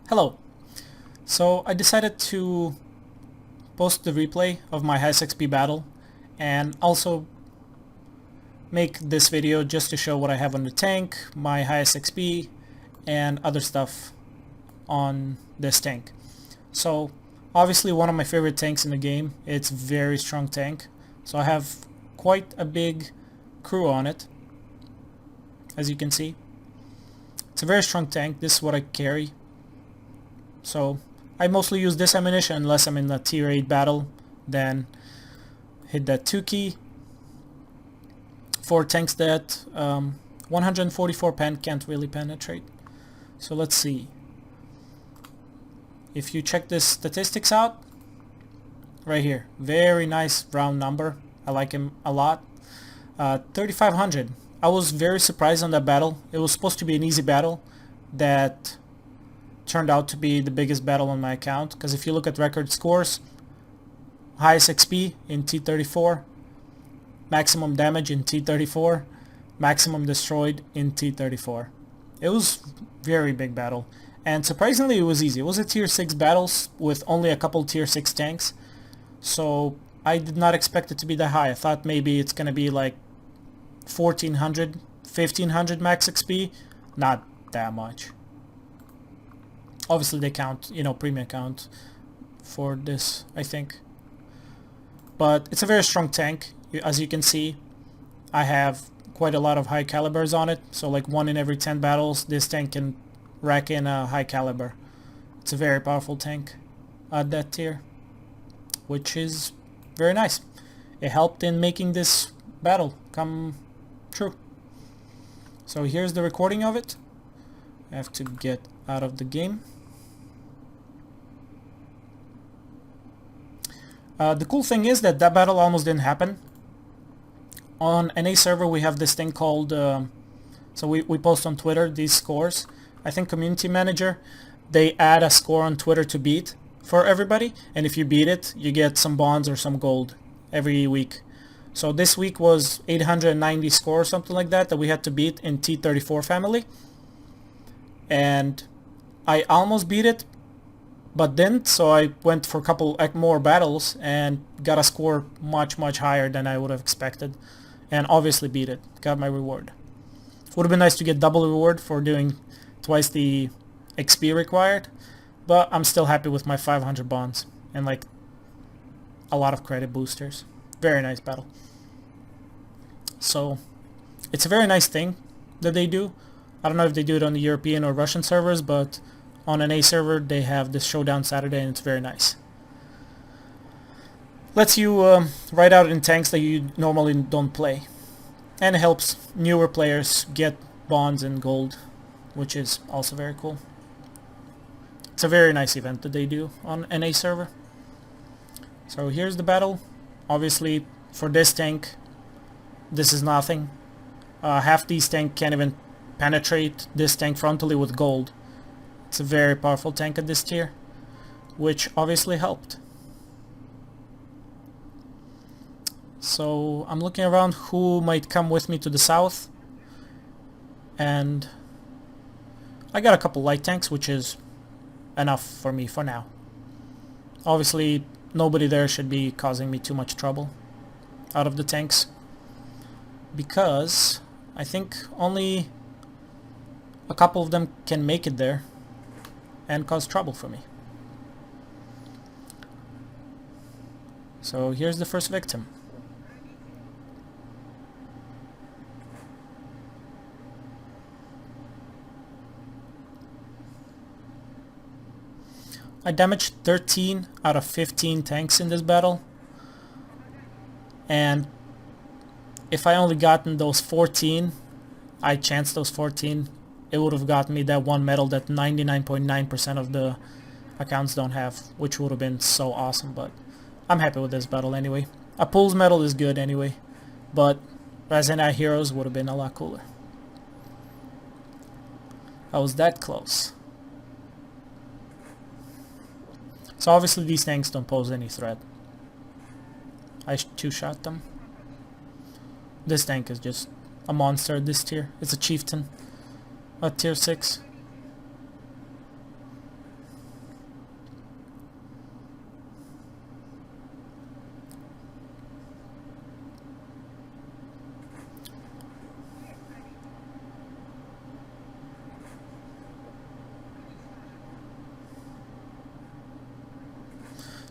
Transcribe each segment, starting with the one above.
Hello. So I decided to post the replay of my highest XP battle and also make this video just to show what I have on the tank, my highest XP, and other stuff on this tank. So obviously one of my favorite tanks in the game. It's a very strong tank. So I have quite a big crew on it, as you can see. It's a very strong tank. This is what I carry. So I mostly use this ammunition unless I'm in a tier 8 battle, then hit that 2 key. For tanks that 144 pen can't really penetrate. So let's see. If you check this statistics out, right here, very nice round number. I like him a lot. 3,500. I was very surprised on that battle. It was supposed to be an easy battle that turned out to be the biggest battle on my account, because if you look at record scores, highest XP in T34, maximum damage in T34, maximum destroyed in T34. It was very big battle, and surprisingly it was easy. It was a tier 6 battles with only a couple tier 6 tanks, so I did not expect it to be that high. I thought maybe it's gonna be like 1400, 1500 max XP. Not that much. Obviously they count, premium count for this, I think. But it's a very strong tank. As you can see, I have quite a lot of high calibers on it. So like 1 in every 10 battles, this tank can rack in a high caliber. It's a very powerful tank at that tier, which is very nice. It helped in making this battle come true. So here's the recording of it. I have to get out of the game. The cool thing is that battle almost didn't happen. On NA server we have this thing called, so we post on Twitter these scores. I think Community Manager, they add a score on Twitter to beat for everybody, and if you beat it, you get some bonds or some gold every week. So this week was 890 score or something like that we had to beat in T34 family. And I almost beat it, but didn't, so I went for a couple more battles and got a score much higher than I would have expected, and obviously beat it, got my reward. Would have been nice to get double reward for doing twice the XP required, but I'm still happy with my 500 bonds and like a lot of credit boosters. Very nice battle. So it's a very nice thing that they do. I don't know if they do it on the European or Russian servers, but on an A server they have this showdown Saturday and it's very nice. Lets you ride out in tanks that you normally don't play, and it helps newer players get bonds and gold, which is also very cool. It's a very nice event that they do on an A server. So here's the battle. Obviously for this tank this is nothing. Half these tanks can't even penetrate this tank frontally with gold. It's a very powerful tank at this tier, which obviously helped. So I'm looking around who might come with me to the south, and I got a couple light tanks, which is enough for me for now. Obviously nobody there should be causing me too much trouble out of the tanks, because I think only a couple of them can make it there and cause trouble for me. So here's the first victim. I damaged 13 out of 15 tanks in this battle, and if I only gotten those 14, I chanced those 14, it would have gotten me that one medal that 99.9% of the accounts don't have, which would have been so awesome. But I'm happy with this battle anyway. A Pools medal is good anyway, but Razena Heroes would have been a lot cooler. I was that close. So obviously these tanks don't pose any threat. I two-shot them. This tank is just a monster at this tier. It's a chieftain at tier 6.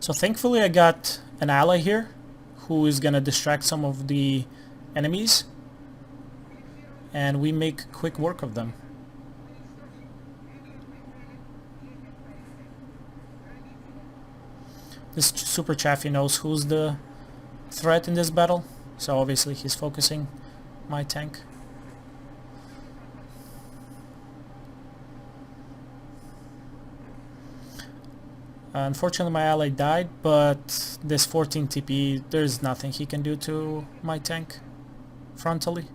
So thankfully I got an ally here who is gonna distract some of the enemies, and we make quick work of them. This Super Chaffee knows who's the threat in this battle, so obviously he's focusing my tank. Unfortunately my ally died, but this 14 TP, there's nothing he can do to my tank frontally.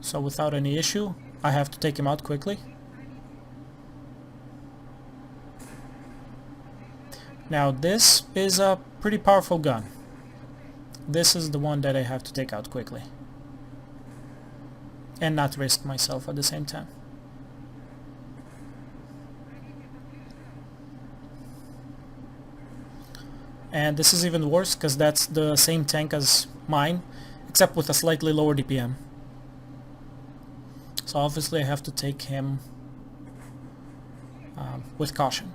So without any issue, I have to take him out quickly. Now this is a pretty powerful gun. This is the one that I have to take out quickly. And not risk myself at the same time. And this is even worse because that's the same tank as mine, except with a slightly lower DPM. So obviously I have to take him with caution.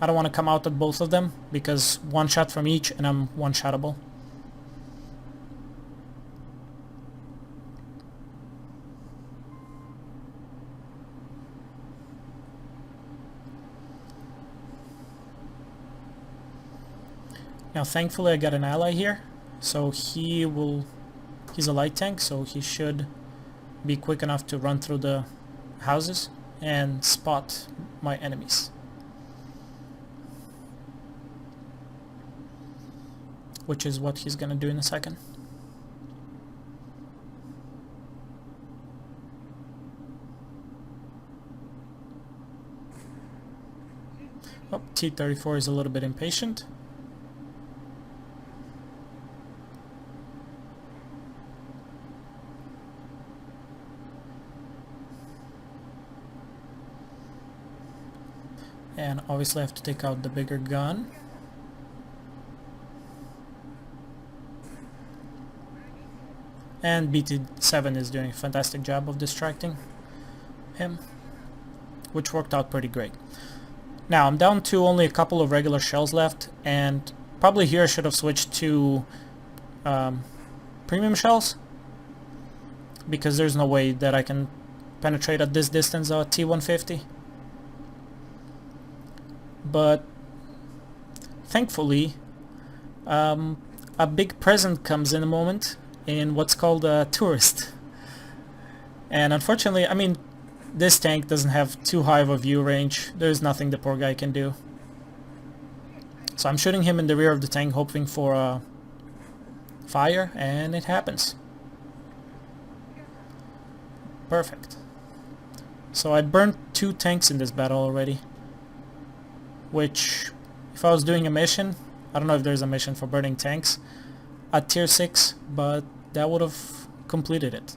I don't want to come out at both of them because one shot from each and I'm one-shottable. Now thankfully I got an ally here, so he's a light tank, so he should be quick enough to run through the houses and spot my enemies. Which is what he's gonna do in a second. Oh, T-34 is a little bit impatient. And obviously I have to take out the bigger gun. And BT-7 is doing a fantastic job of distracting him, which worked out pretty great. Now I'm down to only a couple of regular shells left, and probably here I should have switched to premium shells, because there's no way that I can penetrate at this distance a T-150. But thankfully a big present comes in a moment in what's called a tourist. And unfortunately, I mean, this tank doesn't have too high of a view range. There's nothing the poor guy can do. So I'm shooting him in the rear of the tank, hoping for a fire, and it happens. Perfect. So I burned 2 tanks in this battle already, which, if I was doing a mission, I don't know if there's a mission for burning tanks at tier 6, but that would have completed it.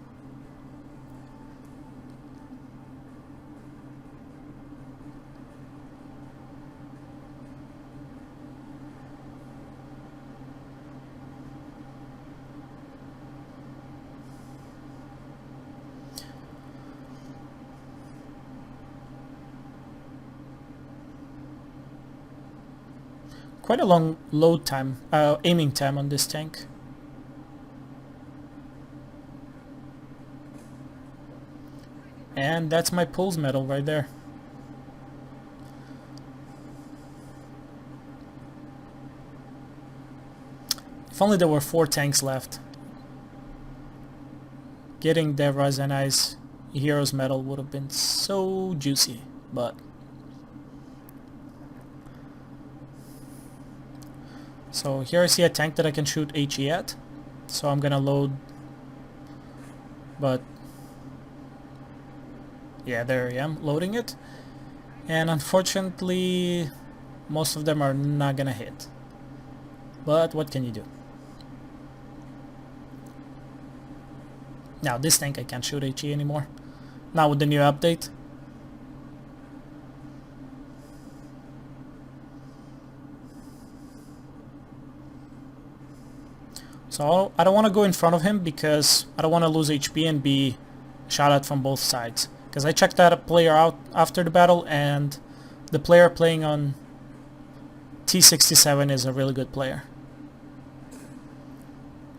Quite a long load time, aiming time on this tank. And that's my pulse medal right there. If only there were 4 tanks left. Getting the Razanai's Hero's Medal would have been so juicy, but... So here I see a tank that I can shoot HE at, so I'm gonna load, but yeah, there I am, loading it, and unfortunately most of them are not gonna hit, but what can you do? Now this tank I can't shoot HE anymore, now with the new update. So I don't want to go in front of him because I don't want to lose HP and be shot at from both sides. because I checked that player out after the battle, and the player playing on T67 is a really good player.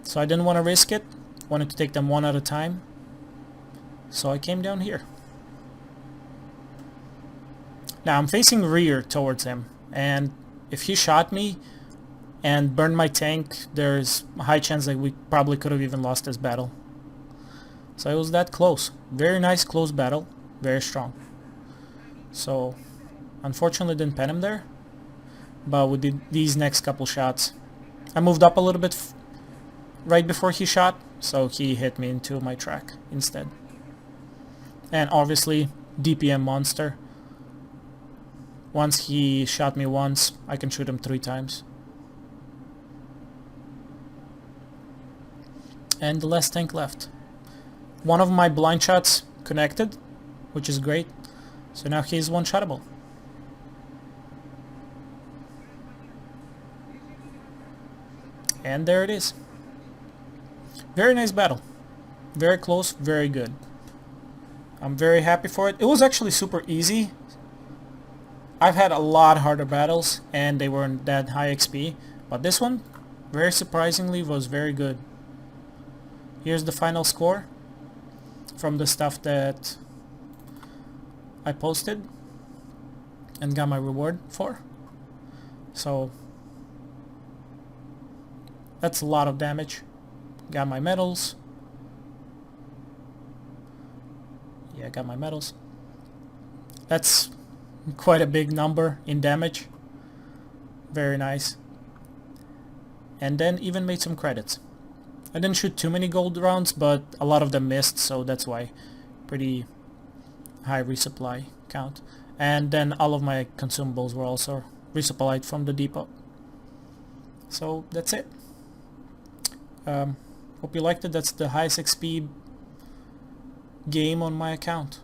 So I didn't want to risk it, wanted to take them one at a time, so I came down here. Now I'm facing rear towards him, and if he shot me and burned my tank, there's a high chance that we probably could have even lost this battle. So it was that close. Very nice close battle, very strong. So unfortunately didn't pen him there, but we did these next couple shots. I moved up a little bit right before he shot, so he hit me into my track instead. And obviously DPM monster. Once he shot me once, I can shoot him 3 times. And the last tank left. One of my blind shots connected, which is great. So now he's one-shottable. And there it is. Very nice battle. Very close, very good. I'm very happy for it. It was actually super easy. I've had a lot harder battles and they weren't that high XP, but this one, very surprisingly, was very good. Here's the final score from the stuff that I posted and got my reward for. So that's a lot of damage. Got my medals. Yeah, got my medals. That's quite a big number in damage. Very nice. And then even made some credits. I didn't shoot too many gold rounds, but a lot of them missed, so that's why pretty high resupply count. And then all of my consumables were also resupplied from the depot. So that's it. Hope you liked it. That's the highest XP game on my account.